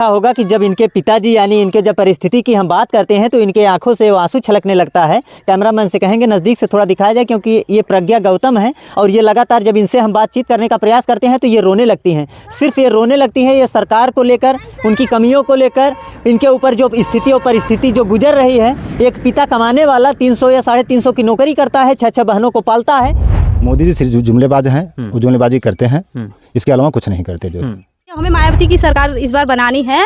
होगा कि जब इनके पिताजी यानी इनके जब परिस्थिति की हम बात करते हैं तो इनके आंखों से आंसू छलकने लगता है। कैमरामैन से कहेंगे नज़दीक से थोड़ा दिखाया जाए, क्योंकि ये प्रज्ञा गौतम है और ये लगातार जब इनसे हम बातचीत करने का प्रयास करते हैं तो ये रोने लगती हैं। सिर्फ ये रोने लगती हैं, ये सरकार को लेकर, उनकी कमियों को लेकर, इनके ऊपर जो स्थिति और परिस्थिति जो गुजर रही है। एक पिता कमाने वाला 300 या 350 की नौकरी करता है, 6 बहनों को पालता है। मोदी जी सिर्फ जुमलेबाज हैं, वो जुमलेबाजी करते हैं, इसके अलावा कुछ नहीं करते। जो हमें मायावती की सरकार इस बार बनानी है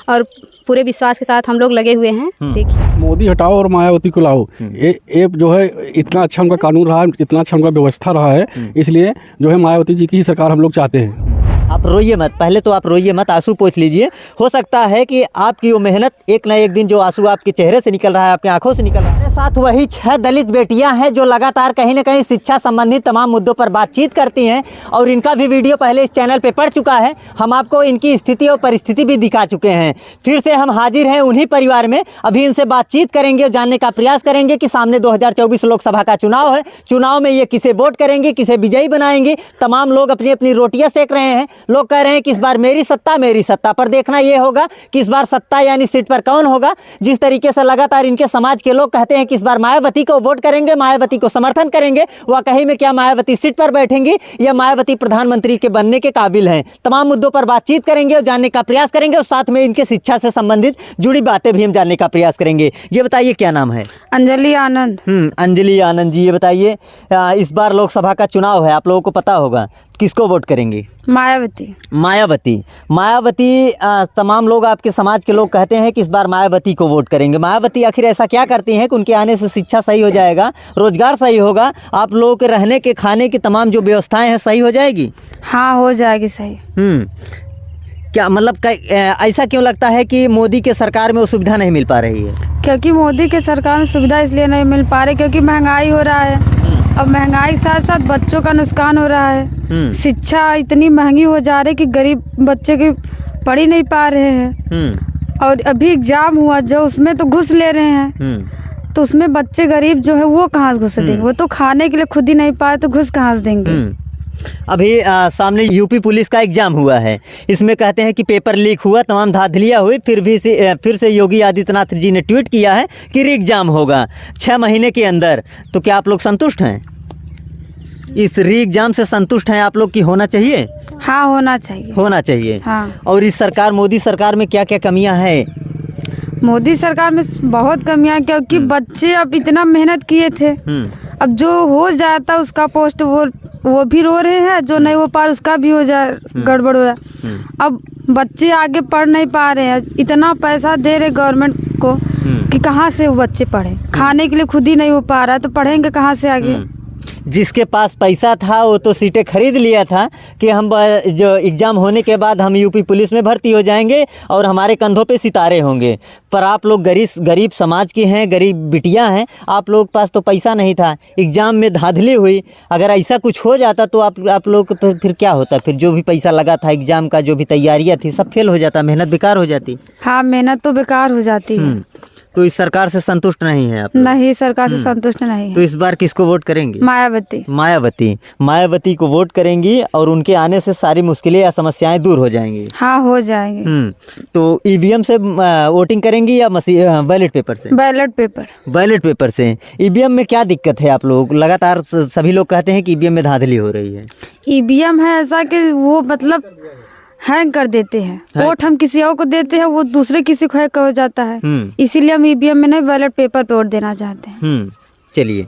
और पूरे विश्वास के साथ हम लोग लगे हुए हैं। देखिए, मोदी हटाओ और मायावती को लाओ। ये जो है इतना अच्छा उनका कानून रहा है, इतना अच्छा उनका व्यवस्था रहा है, इसलिए जो है मायावती जी की ही सरकार हम लोग चाहते हैं। आप रोइए मत, पहले तो आप रोइए मत, आंसू पोंछ लीजिए। हो सकता है कि आपकी वो मेहनत एक ना एक दिन जो आंसू आपके चेहरे से निकल रहा है, आपकी आंखों से निकल रहा है। मेरे साथ वही 6 दलित बेटियां हैं जो लगातार कहीं ना कहीं शिक्षा संबंधित तमाम मुद्दों पर बातचीत करती हैं और इनका भी वीडियो पहले इस चैनल पे पड़ चुका है। हम आपको इनकी स्थिति और परिस्थिति भी दिखा चुके हैं। फिर से हम हाजिर हैं उन्हीं परिवार में। अभी इनसे बातचीत करेंगे और जानने का प्रयास करेंगे कि सामने 2024 लोकसभा का चुनाव है। चुनाव में ये किसे वोट करेंगे, किसे विजयी बनाएंगे। तमाम लोग अपनी अपनी रोटियां सेक रहे हैं। लोग कह रहे हैं कि इस बार मेरी सत्ता, पर देखना यह होगा कि इस बार सत्ता यानी सीट पर कौन होगा। जिस तरीके से लगातार इनके समाज के लोग कहते हैं कि इस बार मायावती को वोट करेंगे, मायावती को समर्थन करेंगे, वह कहीं में क्या मायावती सीट पर बैठेंगी या मायावती प्रधानमंत्री के बनने के काबिल हैं। तमाम मुद्दों पर बातचीत करेंगे और जानने का प्रयास करेंगे और साथ में इनके शिक्षा से संबंधित जुड़ी बातें भी हम जानने का प्रयास करेंगे। ये बताइए क्या नाम है? अंजलि आनंद। अंजलि आनंद जी, ये बताइए इस बार लोकसभा का चुनाव है, आप लोगों को पता होगा, किसको वोट करेंगे? मायावती तमाम लोग, आपके समाज के लोग कहते हैं कि इस बार मायावती को वोट करेंगे। मायावती आखिर ऐसा क्या करती हैं कि उनके आने से शिक्षा सही हो जाएगा, रोजगार सही होगा, आप लोगों के रहने के खाने की तमाम जो व्यवस्थाएं हैं सही हो जाएगी? हाँ, हो जाएगी सही। क्या मतलब ऐसा क्यों लगता है कि मोदी के सरकार में वो सुविधा नहीं मिल पा रही है? क्योंकि मोदी के सरकार में सुविधा इसलिए नहीं मिल पा रही क्योंकि महंगाई हो रहा है। अब महंगाई के साथ साथ बच्चों का नुकसान हो रहा है। शिक्षा इतनी महंगी हो जा रही है कि गरीब बच्चे के पढ़ ही नहीं पा रहे हैं। और अभी एग्जाम हुआ जो, उसमें तो घुस ले रहे हैं। तो उसमें बच्चे गरीब जो है वो कहाँ से घुस देंगे? वो तो खाने के लिए खुद ही नहीं पाए तो घुस कहाँ से देंगे? अभी सामने यूपी पुलिस का एग्जाम हुआ है। इसमें कहते हैं कि पेपर लीक हुआ, तमाम धांधलियाँ हुई, फिर से योगी आदित्यनाथ जी ने ट्वीट किया है कि री एग्जाम होगा 6 महीने के अंदर। तो क्या आप लोग संतुष्ट हैं? इस री एग्जाम से संतुष्ट हैं आप लोग कि होना चाहिए? हाँ, होना चाहिए। होना चाहिए। हाँ। और इस सरकार, मोदी सरकार में क्या क्या कमियां हैं? मोदी सरकार में बहुत कमियां, क्योंकि बच्चे अब इतना मेहनत किए थे, अब जो हो जाता उसका पोस्ट वो भी रो रहे हैं, जो नहीं हो पा उसका भी हो जाए, गड़बड़ हो जाए। अब बच्चे आगे पढ़ नहीं पा रहे हैं, इतना पैसा दे रहे गवर्नमेंट को कि कहाँ से वो बच्चे पढ़े। खाने के लिए खुद ही नहीं हो पा रहा है तो पढ़ेंगे कहाँ से आगे? जिसके पास पैसा था वो तो सीटें खरीद लिया था कि हम जो एग्ज़ाम होने के बाद हम यूपी पुलिस में भर्ती हो जाएंगे और हमारे कंधों पे सितारे होंगे। पर आप लोग गरीब समाज के हैं, गरीब बिटियां हैं, आप लोग पास तो पैसा नहीं था, एग्ज़ाम में धांधली हुई। अगर ऐसा कुछ हो जाता तो आप लोग फिर क्या होता? फिर जो भी पैसा लगा था एग्ज़ाम का, जो भी तैयारियाँ थी, सब फेल हो जाता, मेहनत बेकार हो जाती। हाँ, मेहनत तो बेकार हो जाती है। तो इस सरकार से संतुष्ट नहीं है आप? नहीं, सरकार से संतुष्ट नहीं है। तो इस बार किसको वोट करेंगे? मायावती को वोट करेंगी और उनके आने से सारी मुश्किलें या समस्याएं दूर हो जाएंगी। हाँ, हो जाएंगे। तो ईवीएम से वोटिंग करेंगी या बैलेट पेपर से? बैलेट पेपर से। ईवीएम में क्या दिक्कत है? आप लोग लगातार सभी लोग कहते हैं कि ईवीएम में धांधली हो रही है। ईवीएम है ऐसा कि वो मतलब हैंग कर देते हैं। वोट हम किसी और को देते हैं, वो दूसरे किसी को हैक हो जाता है। इसीलिए हम ईवीएम में नहीं, बैलेट पेपर पे वोट देना चाहते हैं। चलिए,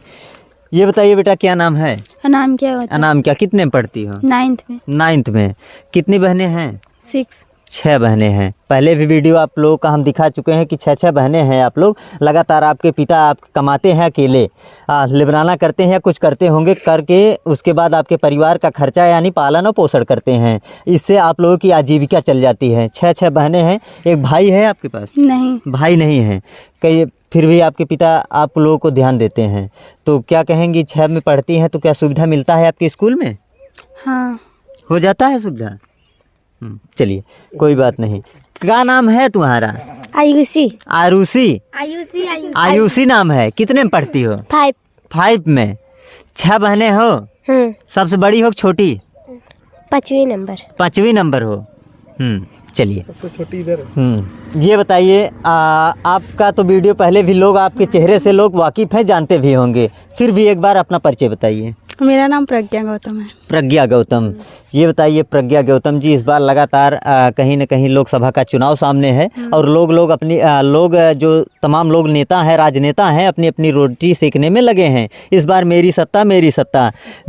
ये बताइए बेटा, क्या नाम है? अनाम क्या? कितने में पढ़ती हो? 9th में। कितनी बहनें हैं? 6 बहनें हैं। पहले भी वीडियो आप लोगों का हम दिखा चुके हैं कि 6 बहनें हैं आप लोग। लगातार आपके पिता आप कमाते हैं अकेले, लिबराना करते हैं, कुछ करते होंगे, करके उसके बाद आपके परिवार का खर्चा यानी पालन और पोषण करते हैं। इससे आप लोगों की आजीविका चल जाती है। 6 बहनें हैं। एक भाई है आपके पास? नहीं, भाई नहीं है। कई फिर भी आपके पिता आप लोगों को ध्यान देते हैं। तो क्या कहेंगी, 6 में पढ़ती हैं तो क्या सुविधा मिलता है आपके स्कूल में? हाँ, हो जाता है सुविधा। चलिए, कोई बात नहीं। क्या नाम है तुम्हारा? आयुषी नाम है। कितने में पढ़ती हो? 5 में। 6 बहनें हो? सबसे बड़ी हो छोटी? 5वीं नंबर। 5वीं नंबर हो। चलिए ये बताइए, आपका तो वीडियो पहले भी लोग आपके चेहरे से लोग वाकिफ़ हैं, जानते भी होंगे, फिर भी एक बार अपना परिचय बताइए। मेरा नाम प्रज्ञा गौतम है। प्रज्ञा गौतम, ये बताइए प्रज्ञा गौतम जी, इस बार लगातार कहीं न कहीं लोकसभा का चुनाव सामने है और लोग अपनी जो तमाम लोग नेता हैं, राजनेता हैं, अपनी अपनी रोटी सेकने में लगे हैं। इस बार मेरी सत्ता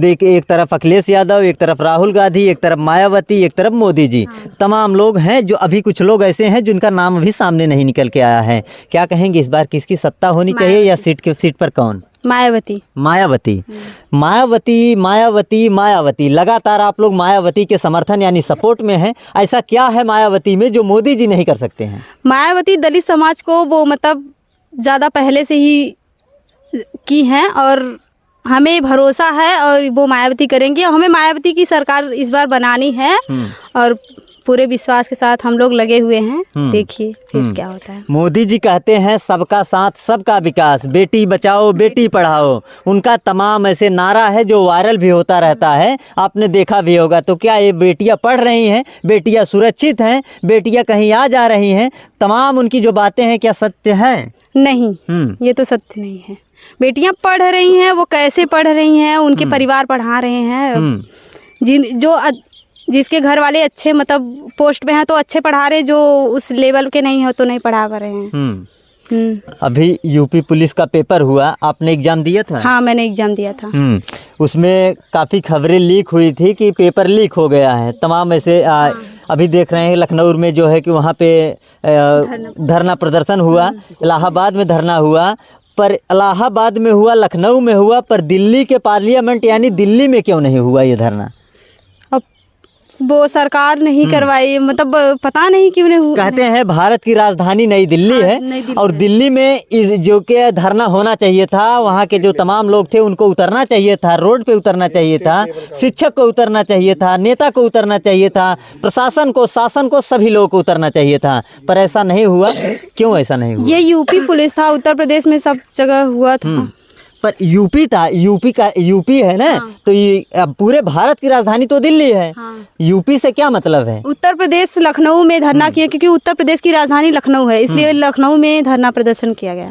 देखिए, एक तरफ अखिलेश यादव, एक तरफ राहुल गांधी, एक तरफ मायावती, एक तरफ मोदी जी, तमाम लोग हैं। जो अभी कुछ लोग ऐसे हैं जिनका नाम अभी सामने नहीं निकल के आया है। क्या कहेंगे, इस बार किसकी सत्ता होनी चाहिए या सीट पर कौन? मायावती लगातार आप लोग मायावती के समर्थन यानी सपोर्ट में हैं। ऐसा क्या है मायावती में जो मोदी जी नहीं कर सकते हैं? मायावती दलित समाज को वो मतलब ज़्यादा पहले से ही की हैं और हमें भरोसा है और वो मायावती करेंगी। हमें मायावती की सरकार इस बार बनानी है और पूरे विश्वास के साथ हम लोग लगे हुए हैं। देखिए फिर क्या होता है। मोदी जी कहते हैं सबका साथ सबका विकास, बेटी बचाओ बेटी पढ़ाओ, उनका तमाम ऐसे नारा है जो वायरल भी होता रहता है, आपने देखा भी होगा। तो क्या ये बेटियां पढ़ रही हैं, बेटियां सुरक्षित हैं, बेटियां कहीं आ जा रही हैं, तमाम उनकी जो बातें हैं क्या सत्य है? नहीं, ये तो सत्य नहीं है। बेटियां पढ़ रही हैं, वो कैसे पढ़ रही हैं, उनके परिवार पढ़ा रहे हैं। जिसके घर वाले अच्छे मतलब पोस्ट में हैं तो अच्छे पढ़ा रहे, जो उस लेवल के नहीं हो तो नहीं पढ़ा पा रहे हैं। अभी यूपी पुलिस का पेपर हुआ, आपने एग्जाम दिया था? हाँ, मैंने एग्जाम दिया था। उसमें काफ़ी खबरें लीक हुई थी कि पेपर लीक हो गया है, तमाम ऐसे अभी देख रहे हैं लखनऊ में जो है कि वहाँ पे धरना प्रदर्शन हुआ, इलाहाबाद में धरना हुआ, पर इलाहाबाद में हुआ, लखनऊ में हुआ, पर दिल्ली के पार्लियामेंट यानी दिल्ली में क्यों नहीं हुआ ये धरना? वो सरकार नहीं करवाई, मतलब पता नहीं क्यों नहीं हुआ। कहते हैं भारत की राजधानी नई दिल्ली है और दिल्ली में जो के धरना होना चाहिए था, वहाँ के जो तमाम लोग थे उनको उतरना चाहिए था, रोड पे उतरना चाहिए था, शिक्षक को उतरना चाहिए था, नेता को उतरना चाहिए था, प्रशासन को, शासन को, सभी लोगों को उतरना चाहिए था, पर ऐसा नहीं हुआ। क्यों ऐसा नहीं हुआ? ये यूपी पुलिस था, उत्तर प्रदेश में सब जगह हुआ था, पर यूपी था, यूपी है ना। तो ये पूरे भारत की राजधानी तो दिल्ली है। यूपी से क्या मतलब है? उत्तर प्रदेश लखनऊ में धरना किया क्योंकि उत्तर प्रदेश की राजधानी लखनऊ है, इसलिए लखनऊ में धरना प्रदर्शन किया गया।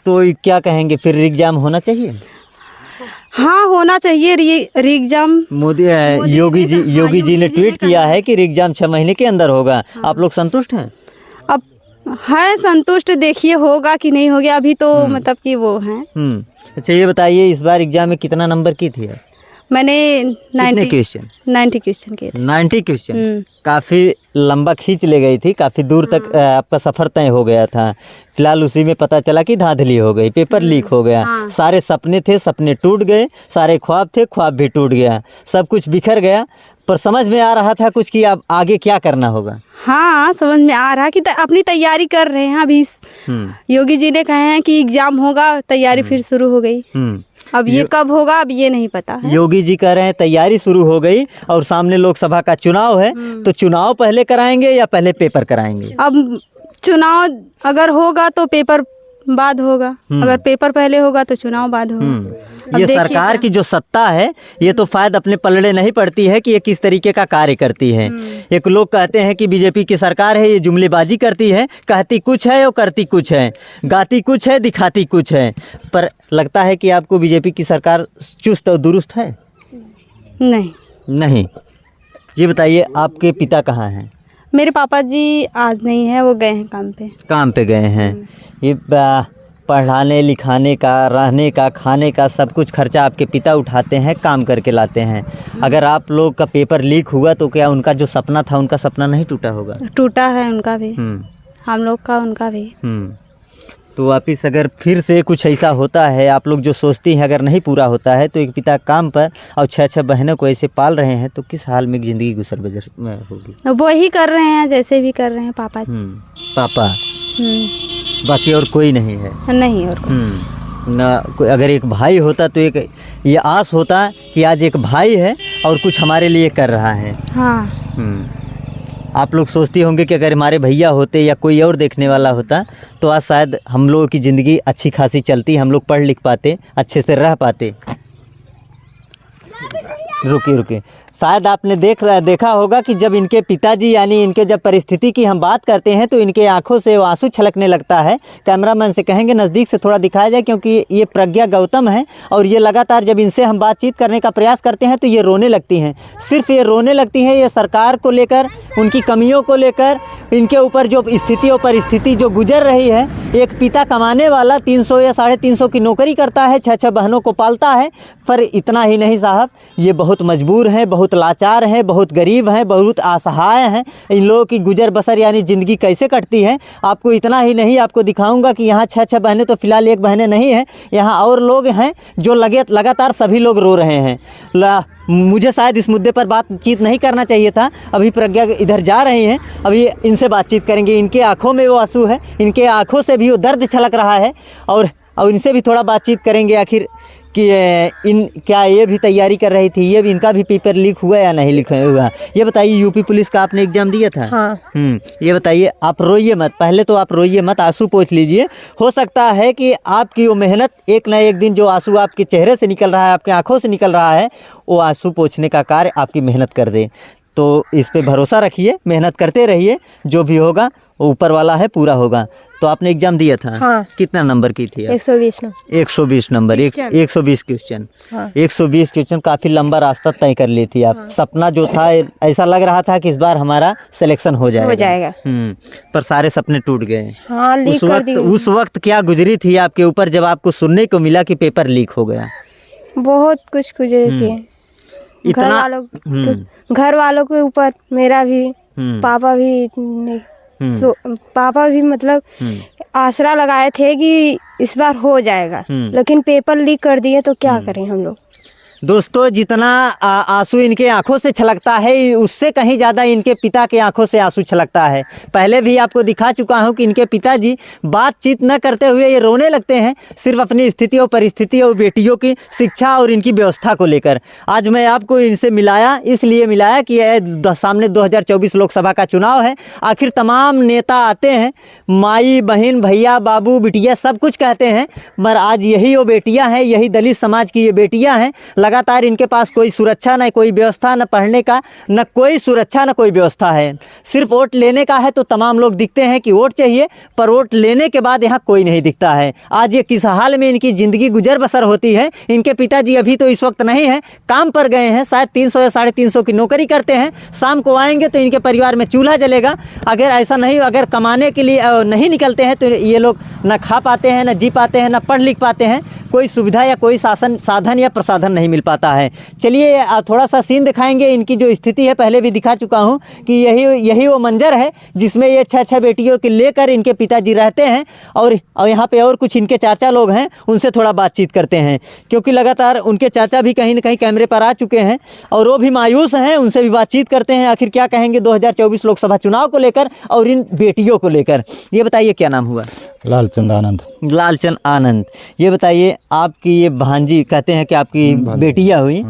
तो क्या कहेंगे, फिर एग्जाम होना चाहिए? हाँ, होना चाहिए एग्जाम। योगी जी ने ट्वीट किया है कि एग्जाम 6 महीने के अंदर होगा। आप लोग संतुष्ट हैं? अब है संतुष्ट, देखिए होगा कि नहीं होगा, अभी तो मतलब कि वो है। अच्छा ये बताइए, इस बार एग्जाम में कितना नंबर की थी? मैंने 90 क्वेश्चन 90 क्वेश्चन किए थे। 90 क्वेश्चन काफ़ी लंबा खींच ले गई थी, काफ़ी दूर तक आपका सफ़र तय हो गया था। फिलहाल उसी में पता चला कि धांधली हो गई, पेपर लीक हो गया। सारे सपने थे, सपने टूट गए, सारे ख्वाब थे, ख्वाब भी टूट गया, सब कुछ बिखर गया। पर समझ में आ रहा था कुछ कि अब आगे क्या करना होगा? हाँ, समझ में आ रहा कि अपनी तैयारी कर रहे हैं। अभी योगी जी ने कहे हैं कि एग्जाम होगा, तैयारी फिर शुरू हो गई। अब ये कब होगा अब ये नहीं पता है। योगी जी कह रहे हैं तैयारी शुरू हो गई और सामने लोकसभा का चुनाव है, तो चुनाव पहले कराएंगे या पहले पेपर कराएंगे? अब चुनाव अगर होगा तो पेपर बाद होगा, अगर पेपर पहले होगा तो चुनाव बाद होगा। ये सरकार की जो सत्ता है ये तो फायदा अपने पलड़े नहीं पड़ती है कि ये किस तरीके का कार्य करती है। एक लोग कहते हैं कि बीजेपी की सरकार है, ये जुमलेबाजी करती है, कहती कुछ है और करती कुछ है, गाती कुछ है, दिखाती कुछ है। पर लगता है कि आपको बीजेपी की सरकार चुस्त और दुरुस्त है? नहीं। ये बताइए, आपके पिता कहाँ हैं? मेरे पापा जी आज नहीं है, वो गए हैं काम पे गए हैं। ये पढ़ाने लिखाने का, रहने का, खाने का सब कुछ खर्चा आपके पिता उठाते हैं, काम करके लाते हैं। अगर आप लोग का पेपर लीक हुआ तो क्या उनका जो सपना था, उनका सपना नहीं टूटा होगा? टूटा है उनका भी, हम लोग का, उनका भी। तो वापिस अगर फिर से कुछ ऐसा होता है, आप लोग जो सोचती हैं अगर नहीं पूरा होता है, तो एक पिता काम पर और 6 बहनों को ऐसे पाल रहे हैं, तो किस हाल में ज़िंदगी गुजर बसर होगी? वो ही कर रहे हैं जैसे भी कर रहे हैं पापा। पापा बाकी और कोई नहीं है? नहीं और कोई। ना अगर एक भाई होता तो एक ये आस होता कि आज एक भाई है और कुछ हमारे लिए कर रहा है। आप लोग सोचती होंगे कि अगर हमारे भैया होते या कोई और देखने वाला होता तो आज शायद हम लोगों की ज़िंदगी अच्छी खासी चलती, हम लोग पढ़ लिख पाते, अच्छे से रह पाते। रुकिए शायद आपने देखा होगा कि जब इनके पिताजी यानी इनके जब परिस्थिति की हम बात करते हैं तो इनके आंखों से वो आंसू छलकने लगता है। कैमरामैन से कहेंगे नज़दीक से थोड़ा दिखाया जाए, क्योंकि ये प्रज्ञा गौतम है और ये लगातार जब इनसे हम बातचीत करने का प्रयास करते हैं तो ये रोने लगती हैं। सिर्फ ये रोने लगती हैं, ये सरकार को लेकर, उनकी कमियों को लेकर, इनके ऊपर जो स्थिति और परिस्थिति जो गुजर रही है। एक पिता कमाने वाला 300 या 350 की नौकरी करता है, 6 बहनों को पालता है, पर इतना ही नहीं साहब, ये बहुत मजबूर हैं, बहुत लाचार हैं, बहुत गरीब हैं, बहुत असहाय हैं। इन लोगों की गुजर बसर यानी ज़िंदगी कैसे कटती है। आपको इतना ही नहीं, आपको दिखाऊंगा कि यहाँ 6 बहनें तो फिलहाल 1 बहनें नहीं हैं, यहाँ और लोग हैं जो लगातार सभी लोग रो रहे हैं। मुझे शायद इस मुद्दे पर बातचीत नहीं करना चाहिए था। अभी प्रज्ञा इधर जा रही हैं, अभी इनसे बातचीत करेंगे। इनके आँखों में वो आंसू है, इनके आँखों से भी वो दर्द छलक रहा है और इनसे भी थोड़ा बातचीत करेंगे आखिर कि क्या ये भी तैयारी कर रही थी, ये भी इनका भी पेपर लीक हुआ या नहीं लीक हुआ। ये बताइए, यूपी पुलिस का आपने एग्जाम दिया था? हाँ। ये बताइए, आप रोइए मत, पहले तो आप रोइए मत, आंसू पोंछ लीजिए। हो सकता है कि आपकी वो मेहनत एक ना एक दिन, जो आंसू आपके चेहरे से निकल रहा है, आपके आंखों से निकल रहा है, वो आंसू पोंछने का कार्य आपकी मेहनत कर दे। तो इस पे भरोसा रखिए, मेहनत करते रहिए, जो भी होगा वो ऊपर वाला है, पूरा होगा। तो आपने एग्जाम दिया था? हाँ। कितना नंबर की थी? 120 नंबर 120 क्वेश्चन। हाँ। 120 क्वेश्चन, काफ़ी लंबा रास्ता तय कर ली थी आप। हाँ। सपना जो था, ऐसा लग रहा था कि इस बार हमारा सिलेक्शन हो जाएगा। पर सारे सपने टूट गए। हाँ, उस वक्त क्या गुजरी थी आपके ऊपर जब आपको सुनने को मिला कि पेपर लीक हो गया? बहुत कुछ गुजरी थी। घर वालों के ऊपर, मेरा भी, पापा भी मतलब आसरा लगाए थे कि इस बार हो जाएगा, लेकिन पेपर लीक कर दिए तो क्या करें हम लोग। दोस्तों, जितना आंसू इनके आंखों से छलकता है, उससे कहीं ज़्यादा इनके पिता के आंखों से आंसू छलकता है। पहले भी आपको दिखा चुका हूं कि इनके पिताजी बातचीत न करते हुए ये रोने लगते हैं, सिर्फ अपनी स्थिति और परिस्थिति और बेटियों की शिक्षा और इनकी व्यवस्था को लेकर। आज मैं आपको इनसे इसलिए मिलाया कि सामने 2024 लोकसभा का चुनाव है। आखिर तमाम नेता आते हैं, माई बहन भैया बाबू बिटिया सब कुछ कहते हैं, मगर आज यही वो बेटियाँ हैं, यही दलित समाज की ये बेटियाँ हैं। लगातार इनके पास कोई सुरक्षा, न कोई व्यवस्था, न पढ़ने का, न कोई सुरक्षा, न कोई व्यवस्था है। सिर्फ वोट लेने का है तो तमाम लोग दिखते हैं कि वोट चाहिए, पर वोट लेने के बाद यहाँ कोई नहीं दिखता है। आज ये किस हाल में इनकी ज़िंदगी गुजर बसर होती है। इनके पिताजी अभी तो इस वक्त नहीं हैं, काम पर गए हैं, शायद 300 या 350 की नौकरी करते हैं। शाम को आएंगे तो इनके परिवार में चूल्हा जलेगा। अगर ऐसा नहीं, अगर कमाने के लिए नहीं निकलते हैं तो ये लोग न खा पाते हैं, न जी पाते हैं, न पढ़ लिख पाते हैं। कोई सुविधा या कोई साधन या प्रसाधन नहीं मिल पाता है। चलिए थोड़ा सा सीन दिखाएंगे। इनकी जो स्थिति है पहले भी दिखा चुका हूँ कि यही वो मंजर है जिसमें ये 6 बेटियों के लेकर इनके पिताजी रहते हैं। और यहाँ पे और कुछ इनके चाचा लोग हैं, उनसे थोड़ा बातचीत करते हैं, क्योंकि लगातार उनके चाचा भी कहीं न कहीं कैमरे पर आ चुके हैं और वो भी मायूस हैं। उनसे भी बातचीत करते हैं, आखिर क्या कहेंगे 2024 लोकसभा चुनाव को लेकर और इन बेटियों को लेकर। ये बताइए, क्या नाम हुआ? लालचंद आनंद। ये बताइए, आपकी ये भांजी, कहते हैं कि आपकी बेटियां हुई,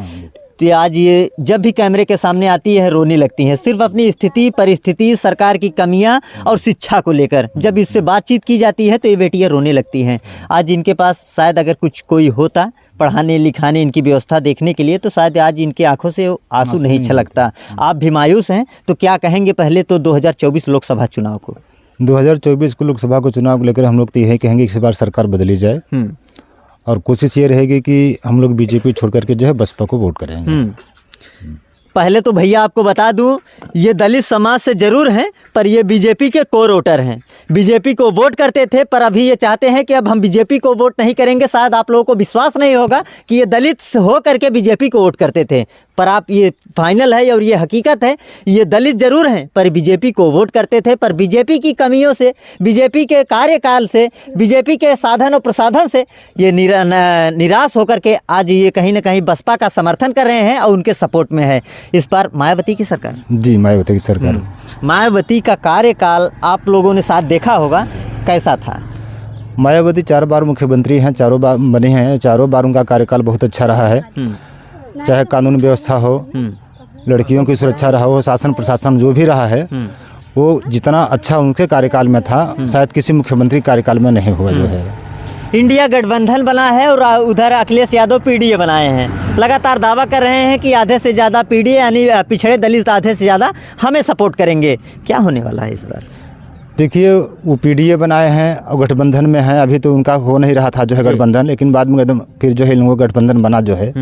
तो आज ये जब भी कैमरे के सामने आती है रोने लगती हैं, सिर्फ अपनी स्थिति परिस्थिति, सरकार की कमियां और शिक्षा को लेकर जब इससे बातचीत की जाती है तो ये बेटियां रोने लगती हैं। आज इनके पास शायद अगर कोई होता पढ़ाने लिखाने, इनकी व्यवस्था देखने के लिए, तो शायद आज इनकी आंखों से आंसू नहीं छलकता। आप भी मायूस हैं, तो क्या कहेंगे पहले तो 2024 लोकसभा चुनाव को? 2024 को लोकसभा को चुनाव को लेकर हम लोग तो यही कहेंगे इस बार सरकार बदली जाए और कोशिश ये रहेगी कि हम लोग बीजेपी छोड़ करके जो है बसपा को वोट करेंगे। पहले तो भैया आपको बता दूं, ये दलित समाज से जरूर हैं, पर ये बीजेपी के कोर वोटर हैं। बीजेपी को वोट करते थे, पर अभी ये चाहते हैं कि अब हम बीजेपी को वोट नहीं करेंगे। शायद आप लोगों को विश्वास नहीं होगा कि ये दलित हो करके बीजेपी को वोट करते थे, पर आप ये फाइनल है और ये हकीकत है, ये दलित जरूर हैं पर बीजेपी को वोट करते थे। पर बीजेपी की कमियों से, बीजेपी के कार्यकाल से, बीजेपी के साधन और प्रसाधन से ये निराश होकर के आज ये कहीं ना कहीं बसपा का समर्थन कर रहे हैं और उनके सपोर्ट में है इस बार मायावती की सरकार। जी, मायावती की सरकार। मायावती का कार्यकाल आप लोगों ने साथ देखा होगा, कैसा था? मायावती 4 बार मुख्यमंत्री हैं, 4 बार बने हैं, 4 बार उनका कार्यकाल बहुत अच्छा रहा है। चाहे कानून व्यवस्था हो, लड़कियों की सुरक्षा रहा हो, शासन प्रशासन जो भी रहा है, वो जितना अच्छा उनके कार्यकाल में था शायद किसी मुख्यमंत्री कार्यकाल में नहीं हुआ जो है। इंडिया गठबंधन बना है और उधर अखिलेश यादव पीडीए बनाए हैं। लगातार दावा कर रहे हैं कि आधे से ज़्यादा पीडीए यानी पिछड़े दलित आधे से ज़्यादा हमें सपोर्ट करेंगे। क्या होने वाला है इस बार? देखिए, वो पीडीए बनाए हैं और गठबंधन में है। अभी तो उनका हो नहीं रहा था जो है गठबंधन, लेकिन बाद में एकदम फिर जो है इन लोगों का गठबंधन बना जो है,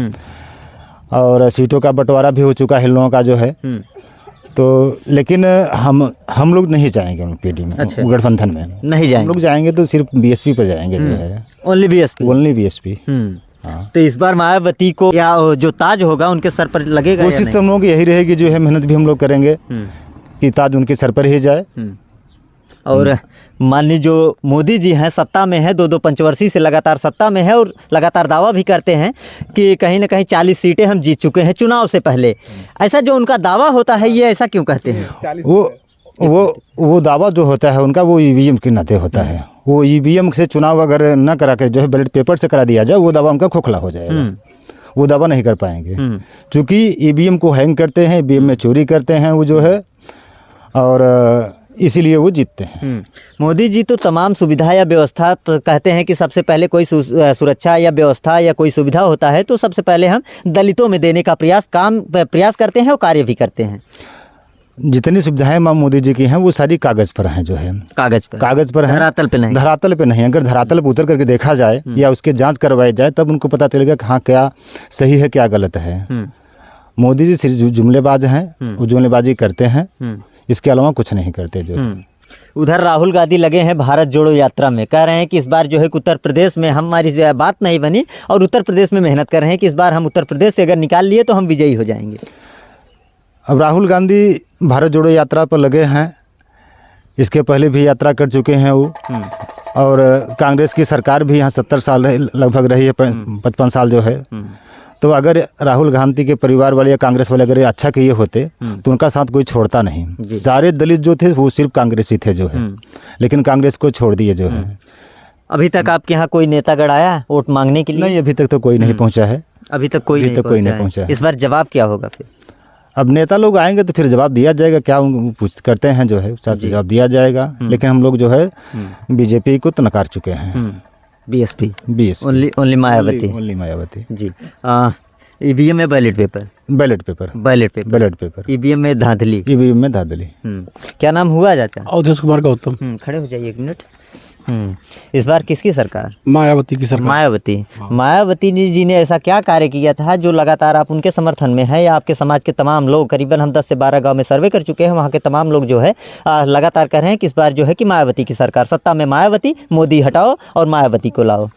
और सीटों का बंटवारा भी हो चुका है इन लोगों का जो है। तो लेकिन हम लोग नहीं जाएंगे पीडी में। अच्छा। गठबंधन में नहीं जाएंगे। हम लोग जाएंगे तो सिर्फ बीएसपी पर जाएंगे जो है, ओनली बीएसपी। Only BSP. हाँ। तो इस बार मायावती को या जो ताज होगा उनके सर पर लगेगा? कोशिश तो हम लोग की यही रहेगी जो है, मेहनत भी हम लोग करेंगे कि ताज उनके सर पर ही जाए। और मान लीजिए जो मोदी जी हैं सत्ता में है, 2-2 पंचवर्षीय से लगातार सत्ता में है और लगातार दावा भी करते हैं कि कहीं ना कहीं 40 सीटें हम जीत चुके हैं चुनाव से पहले। ऐसा जो उनका दावा होता है, ये ऐसा क्यों कहते हैं? वो दावा जो होता है उनका, वो ईवीएम के नाते होता है। वो ईवीएम से चुनाव अगर न करा कर जो है बैलेट पेपर से करा दिया जाए, वो दावा उनका खोखला हो जाएगा। वो दावा नहीं कर पाएंगे क्योंकि ईवीएम को हैंग करते हैं, ईवीएम में चोरी करते हैं वो जो है, और इसीलिए वो जीतते हैं। मोदी जी तो तमाम सुविधा या व्यवस्था तो कहते हैं कि सबसे पहले कोई सुरक्षा या व्यवस्था या कोई सुविधा होता है तो सबसे पहले हम दलितों में देने का प्रयास करते हैं और कार्य भी करते हैं। जितनी सुविधाएं मोदी जी की हैं वो सारी कागज पर हैं जो है, कागज पर हैं, धरातल पे नहीं। अगर धरातल पर उतर करके देखा जाए या उसके जांच करवाई जाए तब उनको पता चलेगा कि हाँ क्या सही है क्या गलत है। मोदी जी सिर्फ जुमलेबाज हैं, वो जुमलेबाजी करते हैं, इसके अलावा कुछ नहीं करते जो। उधर राहुल गांधी लगे हैं भारत जोड़ो यात्रा में, कह रहे हैं कि इस बार जो है उत्तर प्रदेश में हमारी बात नहीं बनी और उत्तर प्रदेश में मेहनत कर रहे हैं कि इस बार हम उत्तर प्रदेश से अगर निकाल लिए तो हम विजयी हो जाएंगे। अब राहुल गांधी भारत जोड़ो यात्रा पर लगे हैं, इसके पहले भी यात्रा कर चुके हैं वो, और कांग्रेस की सरकार भी यहाँ 70 साल लगभग रही है, 55 साल जो है। तो अगर राहुल गांधी के परिवार वाले या कांग्रेस वाले अगर अच्छा किए होते तो उनका साथ कोई छोड़ता नहीं। सारे दलित जो थे वो सिर्फ कांग्रेसी थे जो है, लेकिन कांग्रेस को छोड़ दिए जो है। अभी तक आपके यहाँ कोई नेतागढ़ आया वोट मांगने के लिए? नहीं, अभी तक तो कोई नहीं पहुँचा है। अभी तक कोई नहीं पहुँचा है। इस बार जवाब क्या होगा फिर? अब नेता लोग आएंगे तो फिर जवाब दिया जाएगा, क्या पूछ करते हैं जो है सब जवाब दिया जाएगा। लेकिन हम लोग जो है बीजेपी को तो नकार चुके हैं। BSP only Mayawati ji. EVM में बैलेट पेपर ईवीएम में धांधली। क्या नाम हुआ चाचा? अवधेश कुमार गौतम। खड़े हो जाइए 1 मिनट। इस बार किसकी सरकार? मायावती की सरकार। मायावती जी ने ऐसा क्या कार्य किया था जो लगातार आप उनके समर्थन में है, या आपके समाज के तमाम लोग, करीबन हम 10 से 12 गांव में सर्वे कर चुके हैं, वहाँ के तमाम लोग जो है लगातार कह रहे हैं कि इस बार जो है कि मायावती की सरकार, सत्ता में मायावती, मोदी हटाओ और मायावती को लाओ।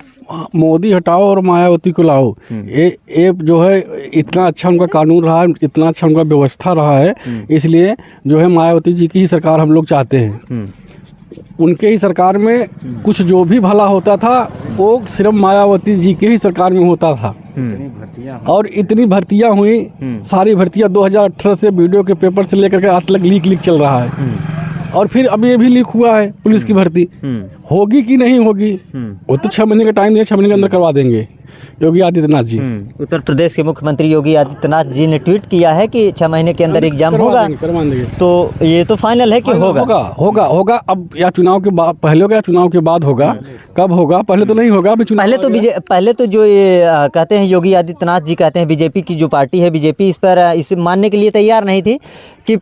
मोदी हटाओ और मायावती को लाओ। ये जो है इतना अच्छा उनका कानून रहा है, इतना अच्छा उनका व्यवस्था रहा है, इसलिए जो है मायावती जी की ही सरकार हम लोग चाहते हैं। उनके ही सरकार में कुछ जो भी भला होता था वो सिर्फ मायावती जी के ही सरकार में होता था। और इतनी भर्तियां हुई, सारी भर्तियां 2018 से वीडियो के पेपर से लेकर के आज तक लीक चल रहा है। और फिर अभी ये भी लीक हुआ है पुलिस की भर्ती। होगी कि नहीं होगी वो तो 6 महीने का टाइम दिया, 6 महीने के अंदर करवा देंगे योगी आदित्यनाथ जी। उत्तर प्रदेश के मुख्यमंत्री योगी आदित्यनाथ जी ने ट्वीट किया है कि 6 महीने के अंदर एग्जाम होगा, तो ये तो फाइनल है कि होगा। अब या चुनाव के बाद पहले होगा या चुनाव के बाद होगा, कब होगा? पहले तो नहीं होगा। अभी पहले तो जो ये कहते हैं योगी आदित्यनाथ जी कहते हैं बीजेपी की जो पार्टी है, बीजेपी इसे मानने के लिए तैयार नहीं थी कि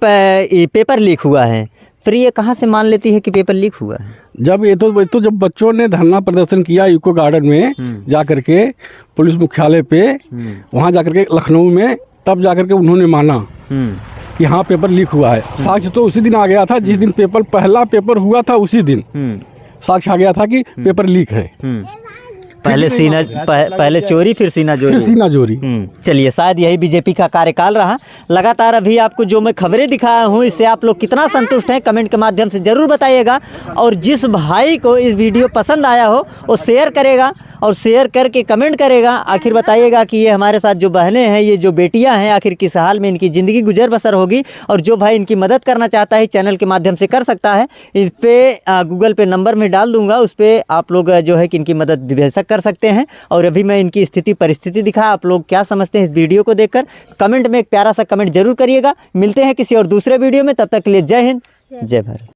पेपर लीक हुआ है। फिर ये कहाँ से मान लेती है कि पेपर लीक हुआ है? जब जब बच्चों ने धरना प्रदर्शन किया यूको गार्डन में जाकर के, पुलिस मुख्यालय पे, वहाँ जाकर के लखनऊ में, तब जाकर के उन्होंने माना कि हाँ पेपर लीक हुआ है। साक्ष्य तो उसी दिन आ गया था जिस दिन पहला पेपर हुआ था, उसी दिन साक्ष्य आ गया था कि पेपर लीक है। पहले चोरी फिर सीना जोरी। चलिए, शायद यही बीजेपी का कार्यकाल रहा। लगातार अभी आपको जो मैं खबरें दिखाया हूँ इससे आप लोग कितना संतुष्ट हैं कमेंट के माध्यम से ज़रूर बताइएगा। और जिस भाई को इस वीडियो पसंद आया हो वो शेयर करेगा और शेयर करके कमेंट करेगा। आखिर बताइएगा कि ये हमारे साथ जो बहनें हैं, ये जो बेटियां हैं, आखिर किस हाल में इनकी ज़िंदगी गुजर बसर होगी। और जो भाई इनकी मदद करना चाहता है चैनल के माध्यम से कर सकता है। इस पर गूगल पे नंबर में डाल दूंगा, उस पर आप लोग जो है कि इनकी मदद बेशक कर सकते हैं। और अभी मैं इनकी स्थिति परिस्थिति दिखा, आप लोग क्या समझते हैं इस वीडियो को देखकर कमेंट में एक प्यारा सा कमेंट जरूर करिएगा। मिलते हैं किसी और दूसरे वीडियो में, तब तक के लिए जय हिंद, जय भारत।